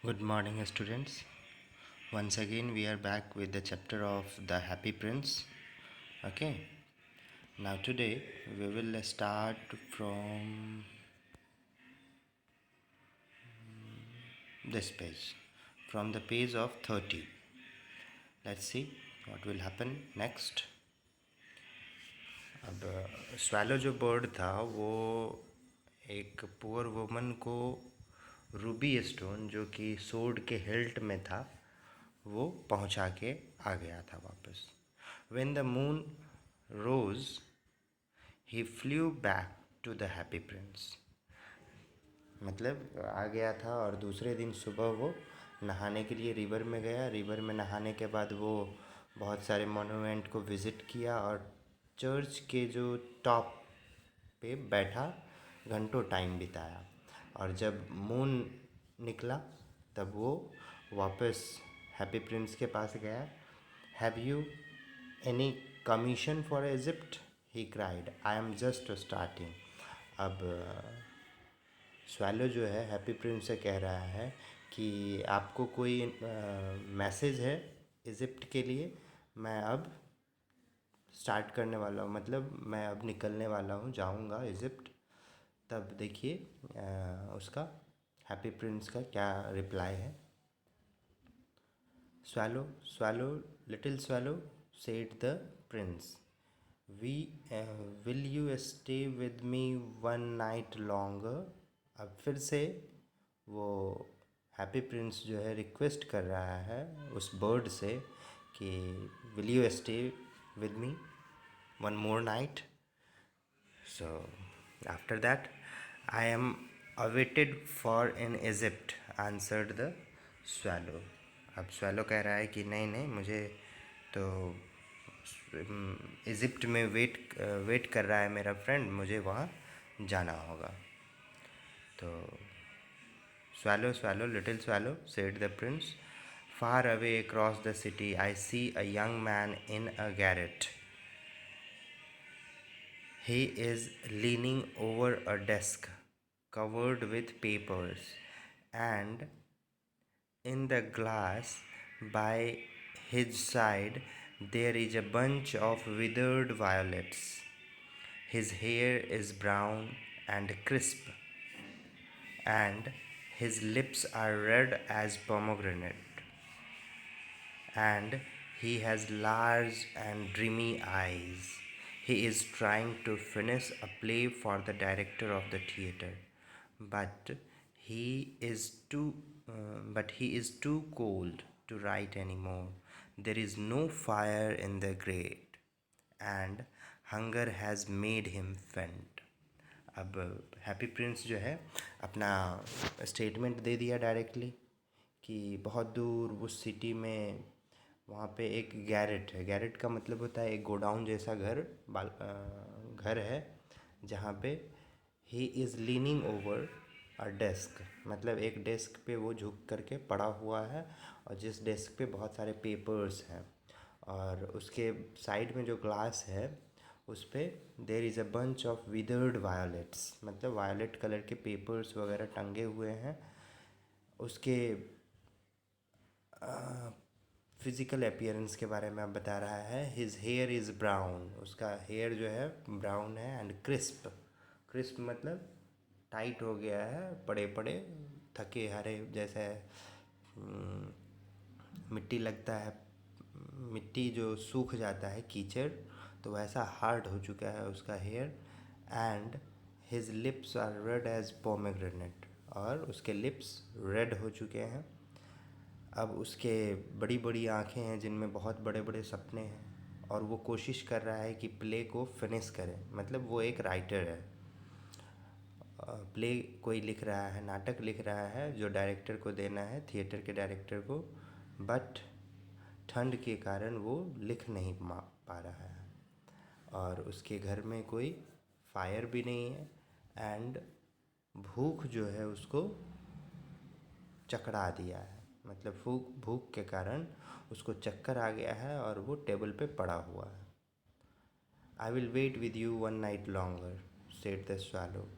Good morning, students. Once again, we are back with the chapter of The Happy Prince. Okay, now today we will start from this page, from the page of 30. Let's see what will happen next. अब swallow जो bird था वो एक poor woman को Ruby stone जो कि सोड के हिल्ट में था वो पहुंचा के आ गया था वापस. When the moon rose, he flew back to the happy prince. मतलब आ गया था और दूसरे दिन सुबह वो नहाने के लिए रिवर में गया. रिवर में नहाने के बाद वो बहुत सारे मोन्यूमेंट को विज़िट किया और चर्च के जो टॉप पे बैठा घंटों टाइम बिताया. और जब मून निकला तब वो वापस हैप्पी प्रिंस के पास गया. Have you any commission for Egypt, he cried. I am just starting. अब स्वैलो जो है हैप्पी प्रिंस से कह रहा है कि आपको कोई मैसेज है इजिप्ट के लिए. मैं अब स्टार्ट करने वाला हूँ, मतलब मैं अब निकलने वाला हूँ, जाऊँगा इजिप्ट. तब देखिए उसका हैप्पी प्रिंस का क्या रिप्लाई है. Swallow swallow little swallow said the prince, we will you stay with me one night longer. अब फिर से वो हैप्पी प्रिंस जो है रिक्वेस्ट कर रहा है उस बर्ड से कि will you stay with me one more night. So after that, I am awaited for in Egypt, answered the swallow. अब swallow कह रहा है कि नहीं नहीं, मुझे तो इजिप्ट में वेट कर रहा है मेरा फ्रेंड, मुझे वहाँ जाना होगा. तो swallow swallow little swallow, said the prince, far away across the city I see a young man in a garret. He is leaning over a desk covered with papers, and in the glass by his side there is a bunch of withered violets. His hair is brown and crisp, and his lips are red as pomegranate, and he has large and dreamy eyes. He is trying to finish a play for the director of the theater, but he is too he is too cold to write anymore. There is no fire in the grate, and hunger has made him faint. अब happy Prince जो है अपना statement दे दिया directly कि बहुत दूर उस city में वहाँ पे एक गैरेट है. गैरेट का मतलब होता है एक गोडाउन जैसा घर है जहाँ पे he is leaning over a desk, मतलब एक डेस्क पे वो झुक करके पड़ा हुआ है और जिस डेस्क पे बहुत सारे पेपर्स हैं और उसके साइड में जो ग्लास है उस पर there is a bunch of withered violets, मतलब वायोलेट कलर के पेपर्स वगैरह टंगे हुए हैं. उसके फिज़िकल अपीयरेंस के बारे में अब बता रहा है. हिज हेयर इज़ ब्राउन, उसका हेयर जो है ब्राउन है. एंड क्रिस्प, क्रिस्प मतलब टाइट हो गया है, पड़े पड़े थके हारे जैसे मिट्टी लगता है, मिट्टी जो सूख जाता है कीचड़, तो वैसा हार्ड हो चुका है उसका hair. And his lips are red as pomegranate, और उसके लिप्स रेड हो चुके हैं. अब उसके बड़ी बड़ी आँखें हैं जिनमें बहुत बड़े बड़े सपने हैं और वो कोशिश कर रहा है कि प्ले को फिनिश करे. मतलब वो एक राइटर है, प्ले कोई लिख रहा है, नाटक लिख रहा है जो डायरेक्टर को देना है, थिएटर के डायरेक्टर को. बट ठंड के कारण वो लिख नहीं पा रहा है और उसके घर में कोई फायर भी नहीं है. एंड भूख जो है उसको चकरा दिया है, मतलब भूख के कारण उसको चक्कर आ गया है और वो टेबल पे पड़ा हुआ है. I will wait with you one night longer, said the swallow,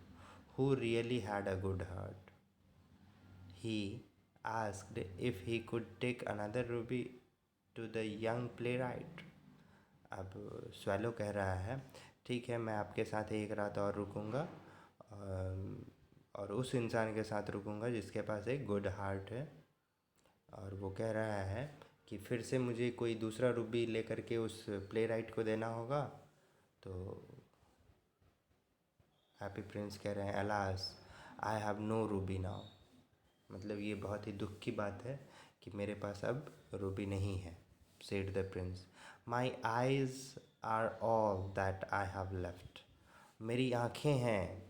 who really had a good heart. He asked if he could take another ruby to the young playwright. अब swallow कह रहा है ठीक है मैं आपके साथ एक रात और रुकूंगा और उस इंसान के साथ रुकूंगा जिसके पास एक गुड हार्ट है। और वो कह रहा है कि फिर से मुझे कोई दूसरा रूबी लेकर के उस प्ले राइट को देना होगा। तो हैप्पी प्रिंस कह रहे हैं alas I have no ruby now, मतलब ये बहुत ही दुख की बात है कि मेरे पास अब रूबी नहीं है। Said the prince my eyes are all that I have left, मेरी आँखें हैं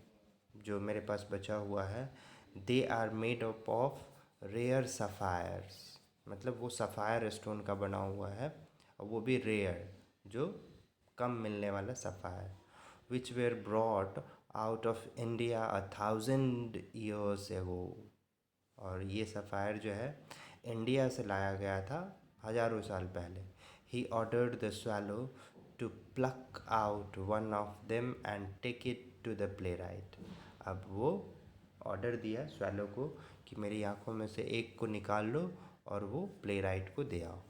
जो मेरे पास बचा हुआ है। They are made up of rare sapphires, मतलब वो सफ़ायर स्टोन का बना हुआ है और वो भी रेयर, जो कम मिलने वाला sapphire. Which were brought out of India 1000 years ago, और ये सफ़ायर जो है इंडिया से लाया गया था हज़ारों साल पहले। He ordered the swallow to pluck out one of them and take it to the playwright. अब वो ऑर्डर दिया स्वैलो को कि मेरी आँखों में से एक को निकाल लो और वो प्ले राइट को दे आओ।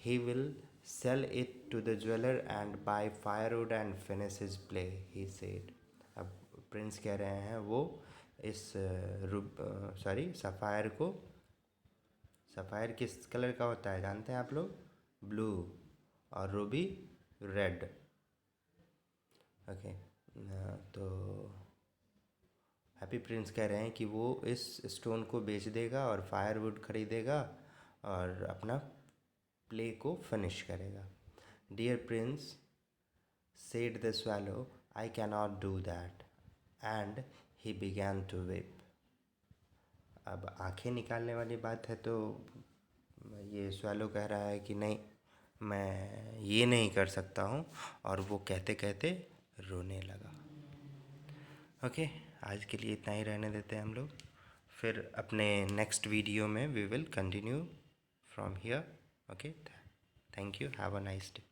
He will sell it to the jeweller and buy firewood and finish his play, he said. अब प्रिंस कह रहे हैं वो इस सफ़ायर को, सफ़ायर किस कलर का होता है जानते हैं आप लोग? ब्लू, और रूबी रेड। ओके, तो हैप्पी प्रिंस कह रहे हैं कि वो इस स्टोन को बेच देगा और फायरवुड खरीदेगा और अपना प्ले को फिनिश करेगा। Dear prince said the swallow I cannot do that and he began to weep. अब आंखें निकालने वाली बात है तो ये स्वैलो कह रहा है कि नहीं मैं ये नहीं कर सकता हूँ, और वो कहते कहते रोने लगा। ओके, आज के लिए इतना ही रहने देते हैं हम लोग, फिर अपने नेक्स्ट वीडियो में we will continue from here. Okay, thank you, have a nice day.